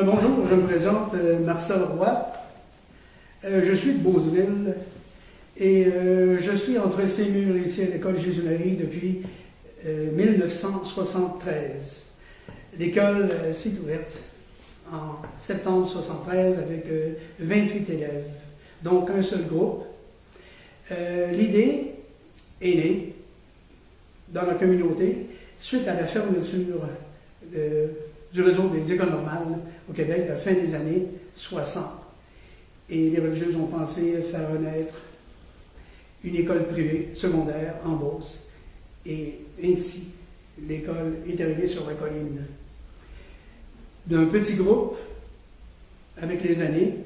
Bonjour, je me présente Marcel Roy. Je suis de Beauceville et je suis entre ces murs ici à l'école Jésus-Marie depuis 1973. L'école s'est ouverte en septembre 1973 avec 28 élèves, donc un seul groupe. L'idée est née dans la communauté suite à la fermeture du réseau des écoles normales au Québec à la fin des années 60. Et les religieuses ont pensé faire renaître une école privée secondaire en Beauce. Et ainsi, l'école est arrivée sur la colline. D'un petit groupe, avec les années,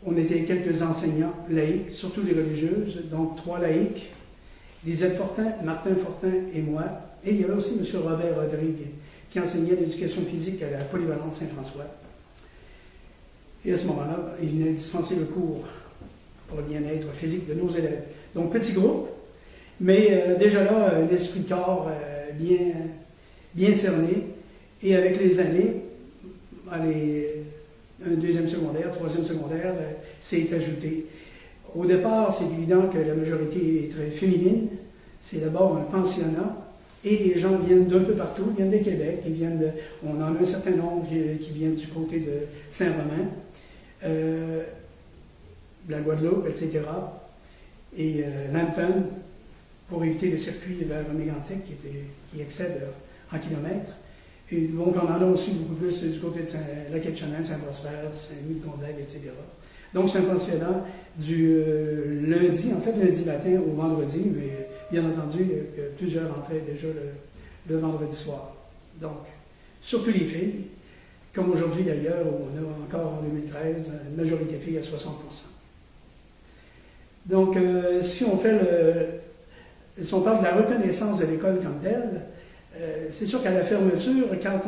on était quelques enseignants laïcs, surtout des religieuses, donc 3 laïcs, Lisette Fortin, Martin Fortin et moi. Et il y avait aussi M. Robert Rodrigue, qui enseignait l'éducation physique à la Polyvalente Saint-François. Et à ce moment-là, il venait dispenser le cours pour le bien-être physique de nos élèves. Donc, petit groupe, mais déjà là, un esprit de corps bien cerné. Et avec les années, un deuxième secondaire, troisième secondaire, s'est ajouté. Au départ, c'est évident que la majorité est très féminine. C'est d'abord un pensionnat. Et les gens viennent d'un peu partout, ils viennent de Québec, on en a un certain nombre qui viennent du côté de Saint-Romain, la Guadeloupe, etc. Et Lambton, pour éviter le circuit vers Mégantic qui excède en kilomètres. Et donc on en a aussi beaucoup plus du côté de Lac-Etchemin, Saint-Prosper, Saint-Louis-de-Gonzague, etc. Donc c'est un pensionnat du lundi matin au vendredi, mais bien entendu que plusieurs entraient déjà le vendredi soir. Donc, surtout les filles, comme aujourd'hui d'ailleurs, où on a encore en 2013 une majorité filles à 60%. Donc, si on parle de la reconnaissance de l'école comme telle, c'est sûr qu'à la fermeture, quand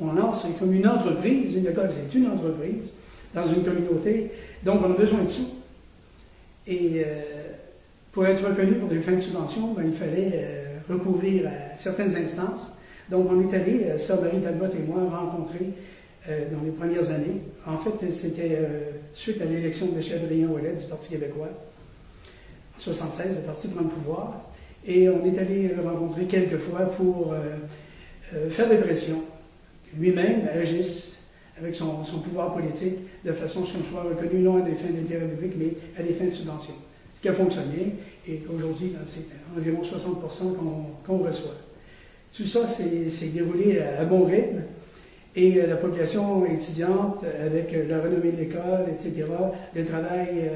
on lance, c'est comme une entreprise, une école c'est une entreprise dans une communauté, donc on a besoin de sous. Et pour être reconnu pour des fins de subvention, il fallait recourir à certaines instances. Donc on est allé, Sœur Marie Talbot et moi, rencontrer dans les premières années. En fait, c'était suite à l'élection de M. Adrien-Ouellet du Parti québécois, en 1976, le parti prend le pouvoir. Et on est allé le rencontrer quelques fois pour faire des pressions. Lui-même agisse avec son pouvoir politique de façon que son choix reconnu non à des fins d'intérêt public, mais à des fins de subvention. Ce qui a fonctionné, et qu'aujourd'hui, c'est environ 60% qu'on reçoit. Tout ça s'est déroulé à bon rythme, et la population étudiante, avec la renommée de l'école, etc., le travail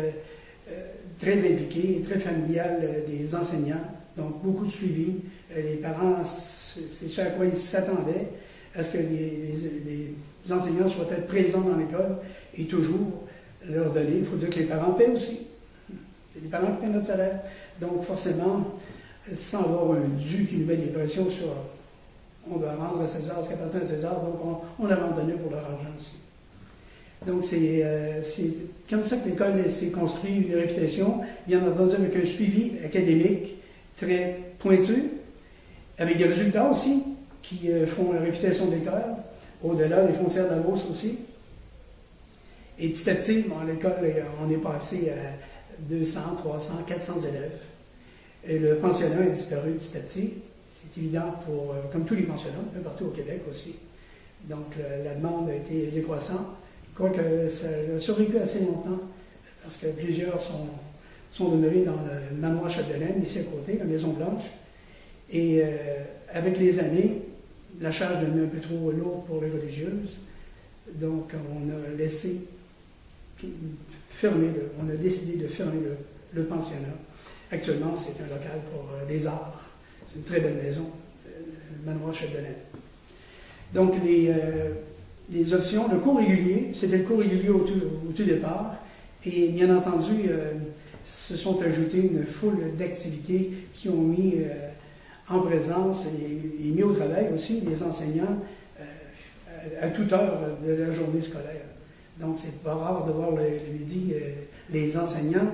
très impliqué et très familial des enseignants, donc beaucoup de suivi. Les parents, c'est ce à quoi ils s'attendaient, à ce que les enseignants soient présents dans l'école et toujours leur donner. Il faut dire que les parents paient aussi. C'est les parents qui paient notre salaire. Donc, forcément, sans avoir un dû qui nous met des pressions sur on doit rendre à César ce qui appartient à César, donc on leur en donné pour leur argent aussi. Donc, c'est comme ça que l'école s'est construite, une réputation, bien entendu, avec un suivi académique très pointu, avec des résultats aussi qui font la réputation de l'école, au-delà des frontières de la Beauce aussi. Et petit à petit, l'école, on est passé à 200, 300, 400 élèves. Et le pensionnat est disparu petit à petit. C'est évident comme tous les pensionnats, un peu partout au Québec aussi. Donc la demande a été décroissante. Quoique ça a survécu assez longtemps, parce que plusieurs sont demeurés dans le manoir Chapdelaine, ici à côté, la Maison Blanche. Et avec les années, la charge devenait un peu trop lourde pour les religieuses. Donc on a décidé de fermer le pensionnat. Actuellement, c'est un local pour des arts. C'est une très belle maison, le manoir Chapdelaine. Donc les options, le cours régulier, c'était le cours régulier au tout départ. Et bien entendu, se sont ajoutées une foule d'activités qui ont mis en présence et mis au travail aussi les enseignants à toute heure de la journée scolaire. Donc, c'est pas rare de voir le midi les enseignants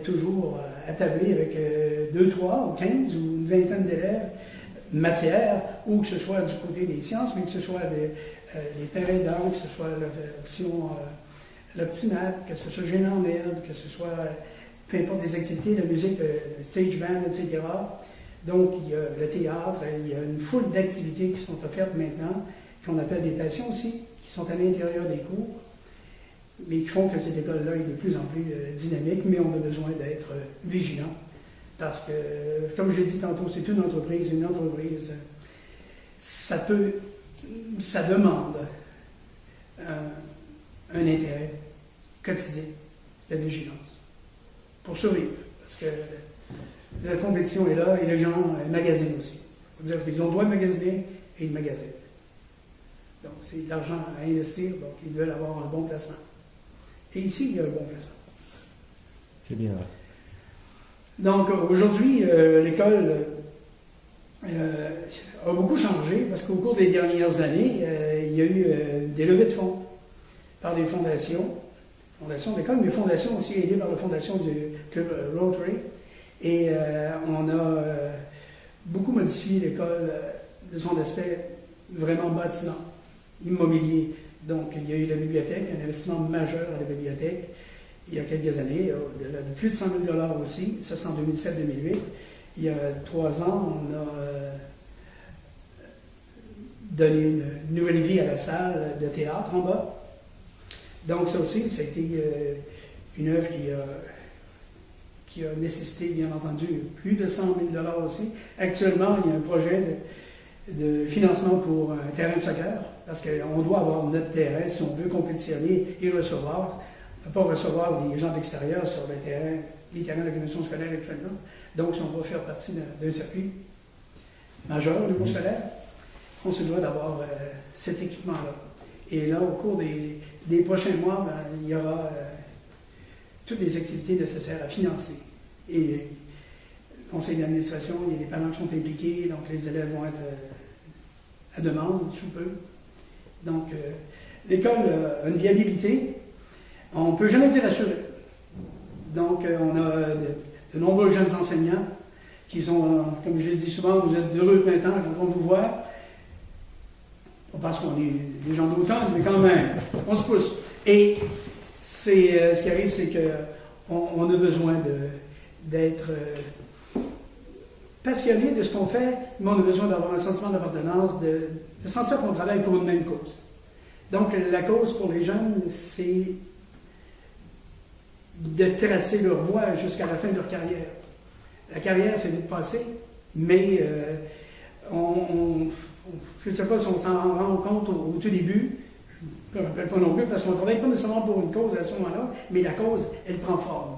toujours attablés avec 2, 3 ou 15 ou une vingtaine d'élèves, matière, ou que ce soit du côté des sciences, mais que ce soit les terrains d'art, que ce soit l'option l'optimat, que ce soit gênant en herbe, que ce soit peu importe des activités, la musique, le stage band, etc. Donc, il y a le théâtre, il y a une foule d'activités qui sont offertes maintenant, qu'on appelle des passions aussi, qui sont à l'intérieur des cours, mais qui font que cette école-là est de plus en plus dynamique, mais on a besoin d'être vigilant. Parce que, comme je l'ai dit tantôt, c'est une entreprise, ça demande un intérêt quotidien, la vigilance, pour survivre. Parce que la compétition est là et les gens magasinent aussi. Il faut dire qu'ils ont le droit de magasiner et ils magasinent. Donc, c'est de l'argent à investir, donc ils veulent avoir un bon placement. Et ici, il y a un bon placement. C'est bien. Donc, aujourd'hui, l'école a beaucoup changé parce qu'au cours des dernières années, il y a eu des levées de fonds par les fondations d'école, mais fondations aussi aidées par la fondation du Club Rotary. Et on a beaucoup modifié l'école de son aspect vraiment bâtiment, immobilier. Donc, il y a eu la bibliothèque, un investissement majeur à la bibliothèque il y a quelques années, de plus de 100 000 $ aussi, ça c'est en 2007-2008. Il y a 3 ans, on a donné une nouvelle vie à la salle de théâtre en bas. Donc, ça aussi, ça a été une œuvre qui a nécessité, bien entendu, plus de 100 000 $ aussi. Actuellement, il y a un projet de financement pour un terrain de soccer, parce qu'on doit avoir notre terrain si on veut compétitionner et recevoir. On ne peut pas recevoir des gens d'extérieur sur les terrains de la commission scolaire actuellement. Donc, si on va faire partie d'un circuit majeur au niveau scolaire, on se doit d'avoir cet équipement-là. Et là, au cours des prochains mois, il y aura toutes les activités nécessaires à financer. Et le conseil d'administration, il y a des parents qui sont impliqués, donc les élèves vont être à demande sous peu. Donc, l'école a une viabilité. On ne peut jamais dire assuré. Donc, on a de nombreux jeunes enseignants qui sont, comme je l'ai dit souvent, vous êtes heureux le printemps quand on vous voit. Pas parce qu'on est des gens d'automne, mais quand même, on se pousse. Et ce qui arrive, c'est qu'on a besoin d'être passionné de ce qu'on fait, mais on a besoin d'avoir un sentiment d'appartenance, de sentir qu'on travaille pour une même cause. Donc, la cause pour les jeunes, c'est de tracer leur voie jusqu'à la fin de leur carrière. La carrière, c'est vite passé, mais je ne sais pas si on s'en rend compte au tout début, je ne me rappelle pas non plus, parce qu'on ne travaille pas nécessairement pour une cause à ce moment-là, mais la cause, elle prend forme.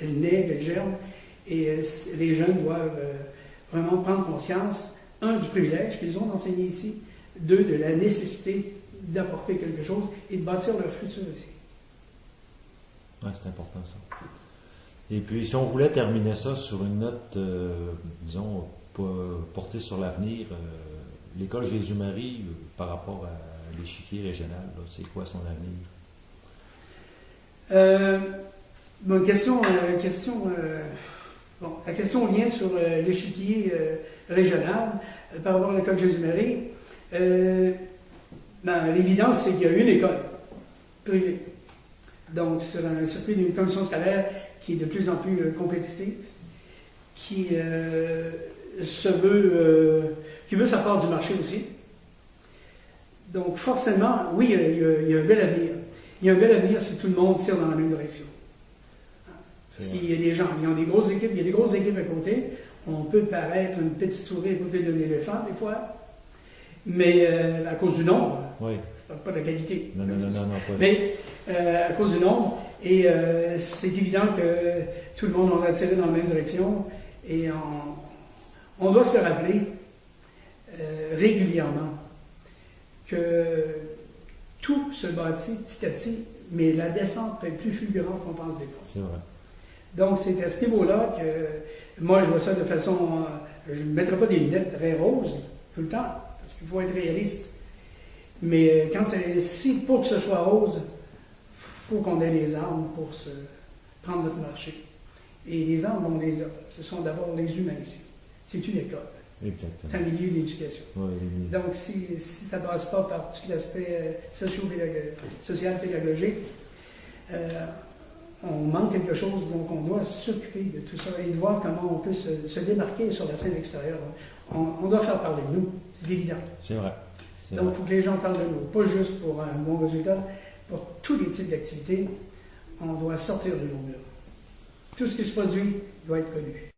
Elle naît, elle germe, et les jeunes doivent vraiment prendre conscience, un, du privilège qu'ils ont d'enseigner ici, deux, de la nécessité d'apporter quelque chose et de bâtir leur futur ici. Oui, c'est important ça. Et puis, si on voulait terminer ça sur une note, disons, portée sur l'avenir, l'école Jésus-Marie, par rapport à l'échiquier régional, là, c'est quoi son avenir? La question vient sur l'échiquier régional par rapport à l'école Jésus-Marie. L'évidence, c'est qu'il y a une école privée. Donc, sur un circuit d'une commission scolaire qui est de plus en plus compétitive, qui veut sa part du marché aussi. Donc, forcément, oui, il y a un bel avenir. Il y a un bel avenir si tout le monde tire dans la même direction. Parce qu'il y a des gens, ils ont des grosses équipes, il y a des grosses équipes à côté. On peut paraître une petite souris à côté d'un éléphant, des fois, mais à cause du nombre. Oui. Je ne parle pas de la qualité. Non, pas. Mais à cause du nombre, et c'est évident que tout le monde va tirer dans la même direction, et on doit se rappeler régulièrement que tout se bâtit petit à petit, mais la descente peut être plus fulgurante qu'on pense des fois. C'est vrai. Donc, c'est à ce niveau-là que moi, je vois ça de façon... je ne mettrai pas des lunettes très roses tout le temps, parce qu'il faut être réaliste. Mais pour que ce soit rose, il faut qu'on ait les armes pour prendre notre marché. Et les armes, on les a. Ce sont d'abord les humains ici. C'est une école. Exactement. C'est un milieu d'éducation. Oui, Donc, si ça ne passe pas par tout l'aspect social-pédagogique, on manque quelque chose, donc on doit s'occuper de tout ça et de voir comment on peut se démarquer sur la scène extérieure. On doit faire parler de nous, c'est évident. C'est vrai. Donc, il faut que les gens parlent de nous, pas juste pour un bon résultat, pour tous les types d'activités, on doit sortir de nos murs. Tout ce qui se produit doit être connu.